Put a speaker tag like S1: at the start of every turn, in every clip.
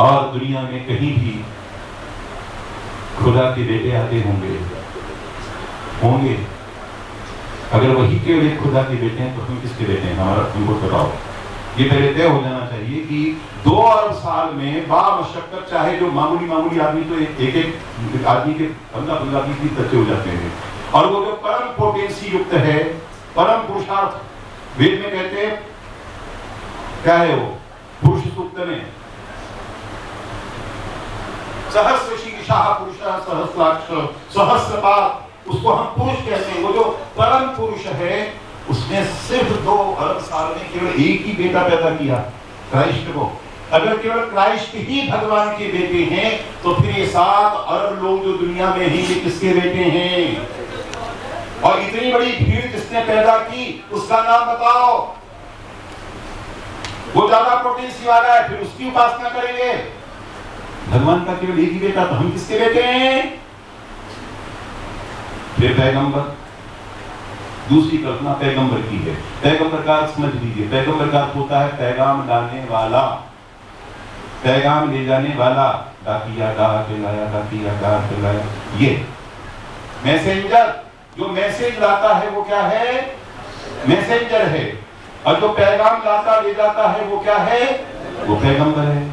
S1: और दुनिया में कहीं भी खुदा के बेटे आते होंगे। अगर वही केवल एक खुदा के बेटे हैं तो हम किसके बेटे हैं? हमारा तुमको बताओ। ये पहले तय हो जाना चाहिए कि 2 अरब साल में बामशक्कत, चाहे जो मामूली आदमी तो एक आदमी के 15-15 20 बच्चे हो जाते हैं, और वो जो परम पोटेंसी युक्त है, परम पुरुषार्थ, वेद में कहते हैं क्या है वो? पुरुष सूक्त में सहस्र शीर्षः पुरुषः सहस्राक्ष सहस्रपाद, उसको हम पुरुष कहते हैं। वो जो परम पुरुष है उसने सिर्फ 2 अरब साल में केवल एक ही बेटा पैदा किया, क्राइस्ट को। अगर केवल क्राइस्ट ही भगवान के बेटे हैं तो फिर ये 7 अरब लोग जो दुनिया में हैं ये किसके बेटे हैं? और इतनी बड़ी भीड़ जिसने पैदा की उसका नाम बताओ। वो ज्यादा पोटेंसी वाला है, फिर उसकी उपासना करेंगे। भगवान का केवल एक ही बेटा, तो हम किसके बेटे हैं? फिर पैगंबर, दूसरी कल्पना पैगंबर की है। पैगंबर का अर्थ समझ लीजिए। पैगंबर का अर्थ होता है पैगाम लाने वाला, पैगाम ले जाने वाला। डाकिया डाक लाया, डाकिया डाक लाया। ये मैसेंजर, जो मैसेज लाता है वो क्या है? मैसेंजर है। और जो पैगाम लाता ले जाता है वो क्या है? वो पैगंबर है।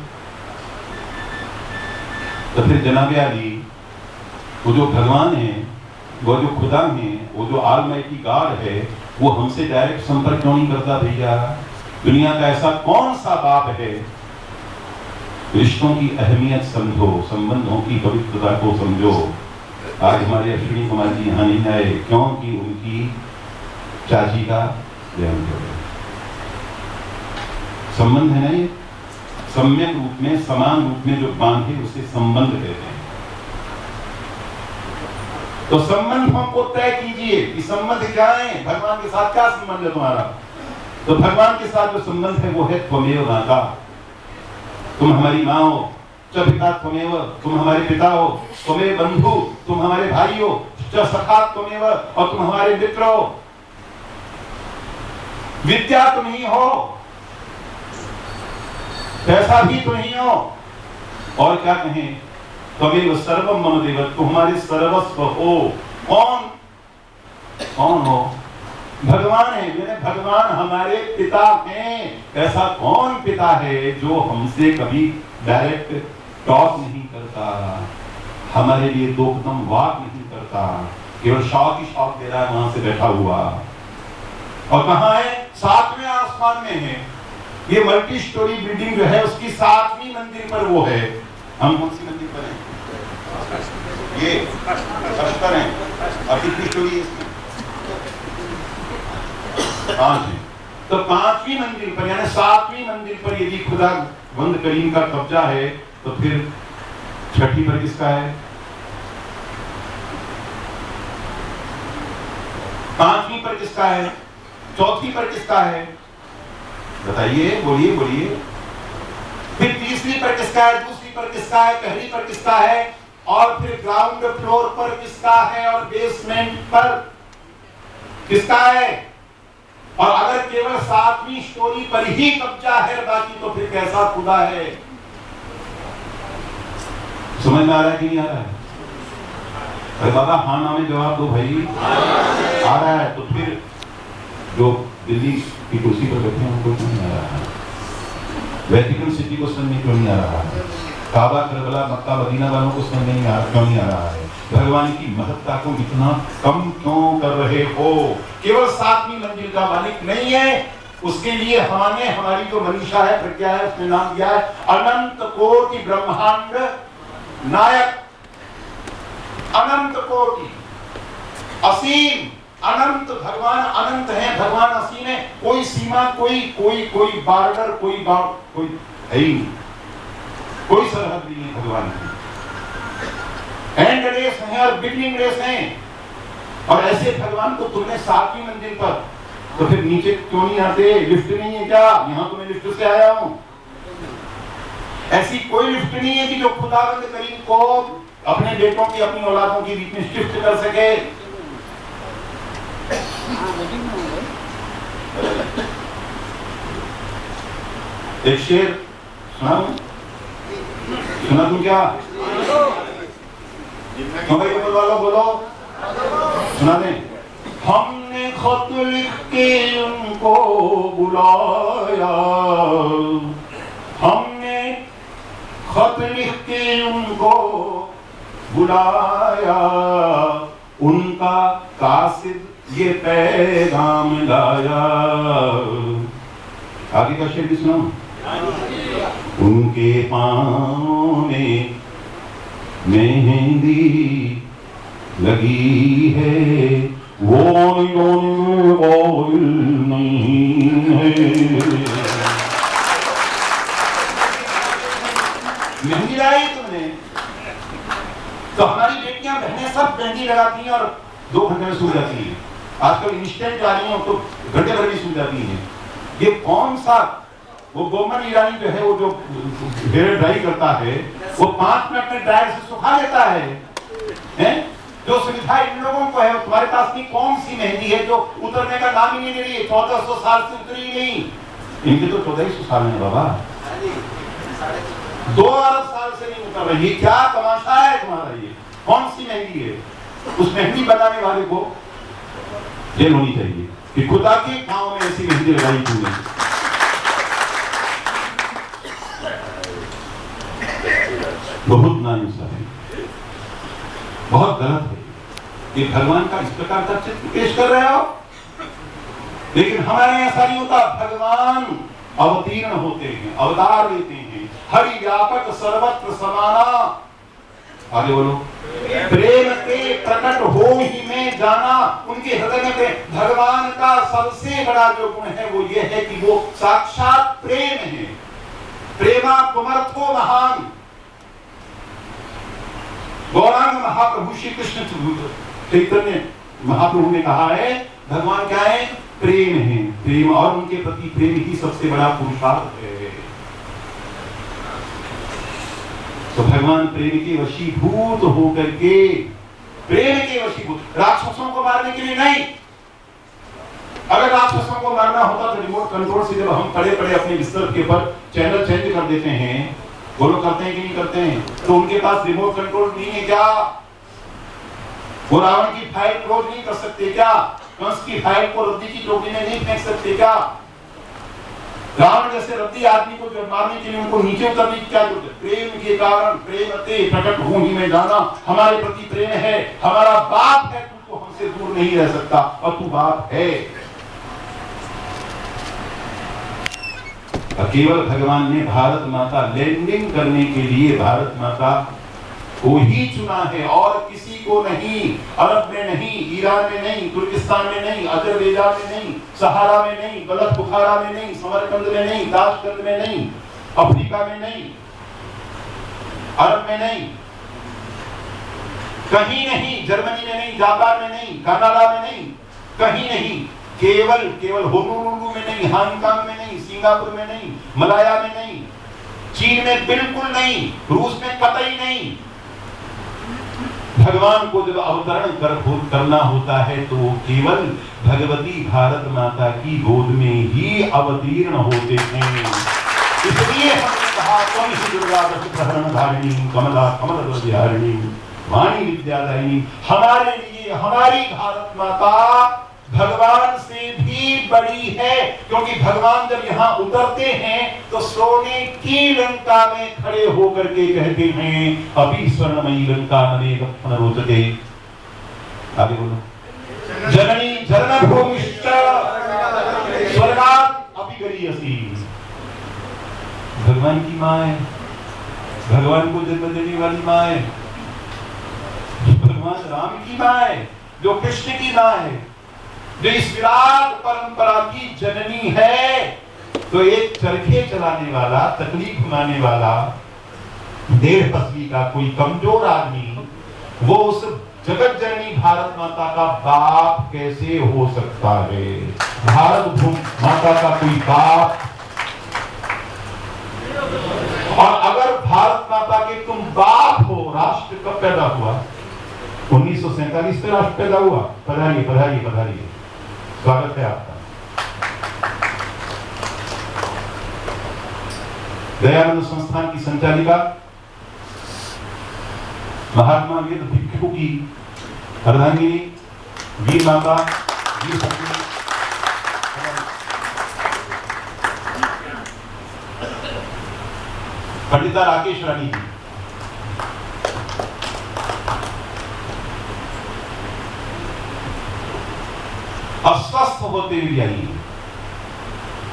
S1: तो फिर जनाब अली, वो जो भगवान है, वो जो खुदा है, वो जो ऑलमाइटी गॉड है, वो हमसे डायरेक्ट संपर्क क्यों नहीं करता भैया? दुनिया का ऐसा कौन सा बाप है? रिश्तों की अहमियत समझो, संबंधों की पवित्रता को समझो। आज हमारे अश्विनी कुमार जी यहाँ नहीं आए क्योंकि उनकी चाची का जन्म हो गया। संबंध है ना, ये सम्यक रूप में, समान रूप में जो बांधे उसे संबंध कहते हैं। तो संबंधों को तय कीजिए कि संबंध क्या है, भगवान के साथ क्या संबंध है तुम्हारा। तो भगवान के साथ जो संबंध है वो है त्वमेव माता, तुम हमारी माँ हो। च पिता त्वमेव, तुम हमारे पिता हो। त्वमेव बंधु, तुम हमारे भाई हो। च सखा त्वमेव, और तुम हमारे मित्र हो। विद्या तुम ही हो, पैसा भी तुम ही हो, और क्या कहें? त्वमेव सर्वम मम देव, तुम हमारे सर्वस्व हो। कौन हो? भगवान है। मेरे भगवान हमारे पिता हैं। ऐसा कौन पिता है जो हमसे कभी डायरेक्ट टॉक नहीं करता, हमारे लिए दो कदम वॉक नहीं करता, केवल शौक ही शौक दे रहा है वहां से बैठा हुआ। और कहाँ है? 7वें आसमान में है। ये मल्टी स्टोरी बिल्डिंग जो है उसकी 7वीं मंजिल पर वो है। हम कौन सी मंजिल पर हैं? ये अस्तर हैं। और कितनी स्टोरी है इसमें? 5 है। तो 5वीं मंजिल पर यानी 7वीं मंजिल पर यदि खुदा वंद करीम का कब्जा है तो फिर 6ठी पर किसका है? 5वीं पर किसका है? 4थी पर किसका है? बताइए, बोलिए बोलिए। फिर 3री पर किसका है? 2री पर किसका है? 1ली पर किसका है? और फिर ग्राउंड फ्लोर पर किसका है? और बेसमेंट पर किसका है? और अगर केवल 7वीं स्टोरी पर ही कब्जा है, बाकी तो फिर कैसा खुदा है? समझ में आ रहा है कि नहीं आ रहा है? अरे बाबा हाँ ना में जवाब दो भाई। आ रहा है तो फिर जो दिल्ली की कुर्सी पर बैठे हैं उनको क्यों नहीं आ रहा है? वेटिकन सिटी को समझ में क्यों नहीं आ रहा है? काबा, करबला, मक्का, मदीना वालों को समझ में क्यों नहीं आ रहा है? भगवान की महत्ता को इतना कम क्यों कर रहे हो? केवल 7वीं मंजिल का मालिक नहीं है, उसके लिए हमने हमारी जो मनीषा है, प्रज्ञा है, उसने नाम दिया है अनंत कोटि ब्रह्मांड नायक। अनंत कोटि, असीम, अनंत। भगवान अनंत है, भगवान असीम है। कोई सीमा, कोई बॉर्डर, कोई है ही नहीं, कोई सरहद नहीं है भगवान की। एंडलेस है और बिगिनिंगलेस है। और ऐसे भगवान को तुमने 7वीं मंजिल पर, तो फिर नीचे क्यों नहीं आते? लिफ्ट नहीं है क्या? यहाँ तो मैं लिफ्ट से आया हूं। ऐसी कोई लिफ्ट नहीं है कि जो खुदावंद करीम को अपने बेटों की, अपनी औलादों की बीच में शिफ्ट कर सके। एक शेर सुनाऊं? सुना तुम क्या? तो भाई ऊपर वालों बोलो, सुना दे। हमने खत लिख के उनको बुलाया, हमने खत लिख के उनको बुलाया, उनका कासिद ये पैगाम लाया। आगे का शेर भी सुनाऊं? उनके पाँव में मेहंदी लगी है, वो नहीं है। मेहंदी लाई तुमने, तो हमारी बेटियां बहनें सब मेहंदी लगाती हैं और 2 घंटे में सूख जाती हैं। आजकल इंस्टेंट आ रही हैं तो घंटे भर में सूख जाती हैं। ये कौन सा वो गोमन ईरानी जो है, वो जो हेयर ड्राई करता है, वो 5 मिनट में ड्रायर से सुखा लेता है? जो सुविधा इन लोगों को है, तुम्हारे पास की कौन सी मेहंदी है जो उतरने का नाम ही नहीं ले रही है? 1400 साल से उतरी नहीं, इनके तो 1400 साल है बाबा, 2 अरब साल से नहीं उतर रही। क्या तमाशा है तुम्हारा? ये कौन सी मेहंदी है? उस मेहंदी बनाने वाले को जेल होनी चाहिए कि खुदा के गांव में ऐसी मेहंदी लगाई तूने। बहुत नाइंसाफी, बहुत गलत है कि भगवान का इस प्रकार का चित्र पेश कर रहे हो। लेकिन हमारे यहाँ ऐसा नहीं होता। भगवान अवतीर्ण होते हैं, अवतार लेते हैं, हरि व्यापक सर्वत्र समाना। आगे बोलो। प्रेम के प्रकट हो ही में जाना। उनके हृदय में भगवान का सबसे बड़ा जो गुण है वो ये है कि वो साक्षात प्रेम है। प्रेमा पुमर्थो महान। गौरांग महाप्रभु श्री कृष्ण चैतन्य महाप्रभु ने कहा है भगवान क्या है? प्रेम है। प्रेम और उनके प्रति प्रेम ही सबसे बड़ा पुरुषार्थ है। तो भगवान प्रेम के वशीभूत होकर के, प्रेम के वशीभूत, राक्षसों को मारने के लिए नहीं। अगर राक्षसों को मारना होता तो रिमोट कंट्रोल से जब हम पड़े पड़े अपने बिस्तर के ऊपर चैनल चेंज कर देते हैं, वो लोग करते हैं कि नहीं करते हैं? तो उनके पास रिमोट कंट्रोल नहीं है क्या? वो रावण की फाइल क्लोज नहीं कर सकते क्या? कंस की फाइल को रद्दी की टोकरी में नहीं फेंक सकते क्या? रावण जैसे रद्दी आदमी को जब मारने के लिए उनको नीचे उतरने की क्या जरूरत है? प्रेम के कारण प्रेमते प्रकट हो ही में जाना। हमारे प्रति प्रेम है, हमारा बाप है, तू तो हमसे दूर नहीं रह सकता और तू बाप है। केवल भगवान ने भारत माता लैंडिंग करने के लिए भारत माता को ही चुना है और किसी को नहीं। अरब में नहीं, ईरान में नहीं, तुर्किस्तान में नहीं, अजरबैजान में नहीं, सहारा में नहीं, बलद बुखारा में नहीं, समरकंद में नहीं, ताशकंद में नहीं, अफ्रीका में नहीं, अरब में नहीं, कहीं नहीं, जर्मनी में नहीं, जापान में नहीं, कनाडा में नहीं, कहीं नहीं। केवल होनोलुलु में नहीं, हांगकांग में नहीं, सिंगापुर में नहीं, मलाया में नहीं, चीन में बिल्कुल नहीं, रूस में कतई नहीं। भगवान को जब अवतरण करना होता है तो केवल भगवती भारत माता की गोद में ही अवतीर्ण होते हैं। इसलिए हमने कहा त्वं श्री दुर्गा दशप्रहरण धारिणी कमला कमल विहारिणी वाणी विद्यादायिनी। हमारे लिए हमारी भारत माता भगवान से भी बड़ी है, क्योंकि भगवान जब यहाँ उतरते हैं तो सोने की लंका में खड़े होकर के कहते हैं अभी स्वर्णमयी लंका नमे रत्न रोचते। आगे बोलो। जननी जन्मभूमिश्च स्वर्गात् अपि गरीयसी। भगवान की माँ है, भगवान को जन्म देने वाली माँ है, भगवान राम की माँ है, जो कृष्ण की माँ है, जो इस विराट परंपरा की जननी है। तो एक चरखे चलाने वाला, तकलीफ घुमाने वाला 1.5 पसली का कोई कमजोर आदमी वो उस जगत जननी भारत माता का बाप कैसे हो सकता है? भारत माता का कोई बाप। और अगर भारत माता के तुम बाप हो, राष्ट्र कब पैदा हुआ? 1947 में राष्ट्र पैदा हुआ। पधारिए पधारिए पधारिए, स्वागत है आपका। दयानंद संस्थान की संचालिका महात्मा वेद भिक्षु की अर्धांगिनी, वीर माता, वीर पत्नी, पंडिता राकेश रानी जी, अस्वस्थ होते हुए आई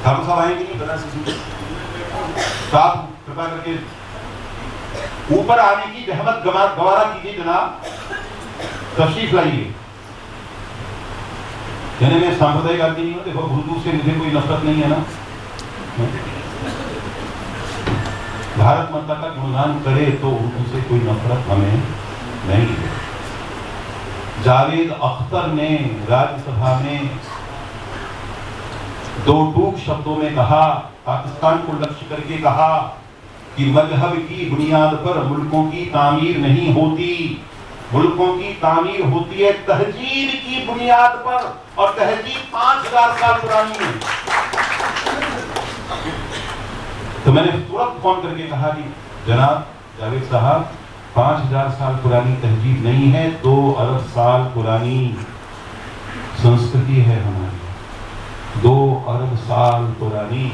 S1: धर्म सभाएं की तरह से साथ कृपा करके ऊपर आने की जहमत गवारा कीजिए जनाब, तशरीफ लाइए। यानी मैं सांप्रदायिक आदमी नहीं हूं, देखो भूल से मुझे कोई नफरत नहीं है ना। भारत माता का गुणगान करे तो उर्दू से कोई नफरत हमें नहीं है। जावेद अख्तर ने राज्यसभा में दो टूक शब्दों में कहा, पाकिस्तान को लक्ष्य करके कहा कि मजहब की बुनियाद पर मुल्कों की तामीर नहीं होती, मुल्कों की तामीर होती है तहजीब की बुनियाद पर, और तहजीब 5000 साल पुरानी है। तो मैंने तुरंत फोन करके कहा कि जनाब जावेद साहब, 5000 साल पुरानी तहजीब नहीं है, 2 अरब साल पुरानी संस्कृति है हमारी, 2 अरब साल पुरानी।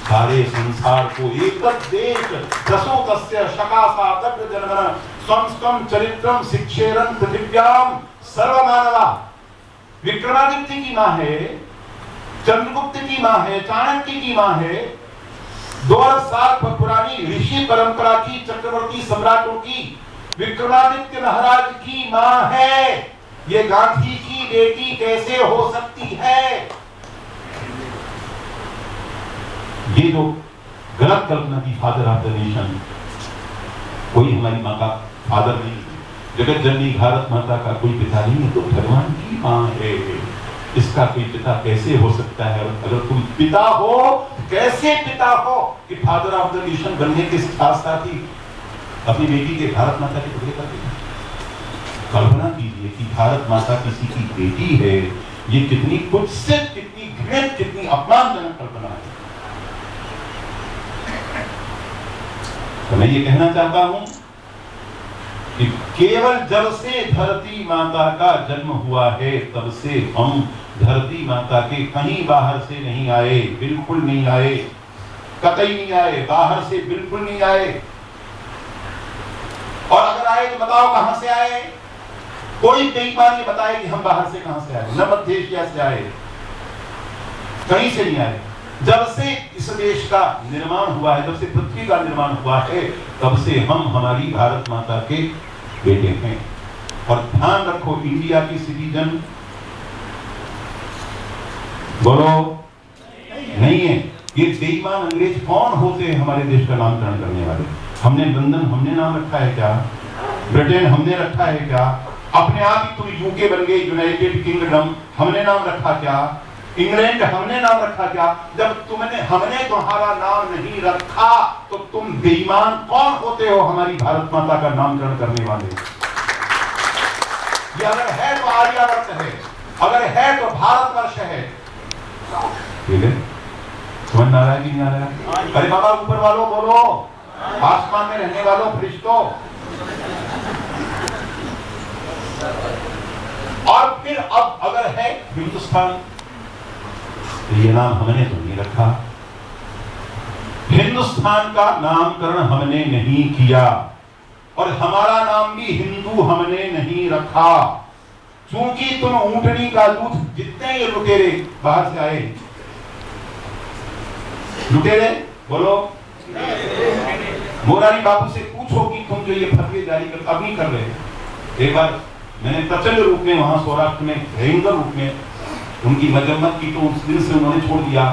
S1: सारे संसार को एक देश दशो तस्य शकासा दग्ध जनगण स्वम चरित्रम शिक्षेरन पृथिव्याम सर्वमानवा। विक्रमादित्य की मां है, चंद्रगुप्त की मां है, चाणक्य की मां है, 2 अरब साल पुरानी ऋषि परंपरा की, चक्रवर्ती सम्राटों की, विक्रमादित्य महाराज की मां है। ये गांधी की बेटी कैसे हो सकती है? ये जो गलत कल्पना की फादर ऑफ द नेशन, कोई हमारी माँ का फादर नहीं, जगत जननी भारत माता का कोई पिता नहीं है, तो भगवान की माँ है। इसका कोई पिता कैसे हो सकता है? और अगर तुम पिता हो, कैसे पिता हो कि फादर ऑफ द नेशन बनने के साथ साथ ही अपनी बेटी के भारत माता के टुकड़े कर दिए? कल्पना कीजिए कि भारत माता किसी की बेटी है, ये कितनी कुत्सित, कितनी घृणित, कितनी अपमानजनक कल्पना है। तो मैं ये कहना चाहता हूं कि केवल जब से धरती माता का जन्म हुआ है, तब से हम धरती माता के कहीं बाहर से नहीं आए, बिल्कुल नहीं आए, कतई नहीं आए, बाहर से बिल्कुल नहीं आए। और अगर आए तो बताओ कहां से आए? कोई बेईमान ये बताए कि हम बाहर से कहां से आए, न मध्य एशिया से आए, कहीं से नहीं आए। जब से इस देश का निर्माण हुआ है, जब से पृथ्वी का निर्माण हुआ है, तब से हम हमारी भारत माता के बेटे हैं। और ध्यान रखो, इंडिया की सिटीजन बोलो नहीं है। ये बेईमान अंग्रेज कौन होते हैं हमारे देश का नामकरण करने वाले? हमने लंदन हमने नाम रखा है क्या? ब्रिटेन हमने रखा है क्या? अपने आप ही तुम यूके बन गए, यूनाइटेड किंगडम, हमने नाम रखा क्या? इंग्लैंड हमने नाम रखा क्या? जब हमने तुम्हारा नाम नहीं रखा तो तुम बेईमान कौन होते हो हमारी भारत माता का नामकरण करने वाले? ये अगर है तो आर्यावर्त है, अगर है तो भारतवर्ष है। ठीक है, समझ आ रहा है कि नहीं आ रहा है? अरे बाबा ऊपर वालों बोलो, आसमान में रहने वालों फरिश्तों। और फिर अब अगर है हिंदुस्तान, ये नाम हमने तो नहीं रखा, हिंदुस्तान का नामकरण हमने नहीं किया, और हमारा नाम भी हिंदू हमने नहीं रखा। क्योंकि तुम ऊंटनी का दूध, जितने ये लुटेरे बाहर से आए, लुटेरे बोलो, मोरारी बाबू से पूछो कि तुम जो ये फतवे जारी कर, अब नहीं कर रहे। एक बार मैंने प्रचंड रूप में वहां सौराष्ट्र में भयंकर रूप में उनकी मजम्मत की, तो उस दिन से उन्होंने छोड़ दिया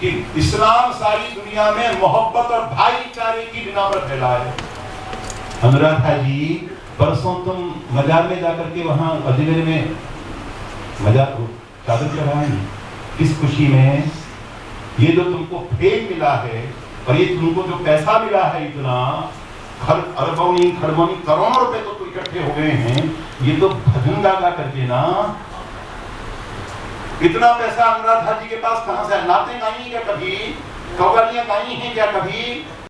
S1: कि इस्लाम सारी दुनिया में मोहब्बत और भाईचारे की बिना पर फैला है। अनुराधा जी, परसों तुम मजार में जाकर के वहां अजमेर में मजार चादर चढ़ाए, किस खुशी में? ये जो तुमको फेम मिला है और ये तुमको जो पैसा मिला है, इतना अरबों खरबों करोड़ों रुपए तो इकट्ठे हो गए हैं, ये तो भजन गा करके ना। इतना पैसा अनुराधा जी के पास कहां से? नाते गाई क्या कभी? कव्वालियां गाई हैं क्या कभी?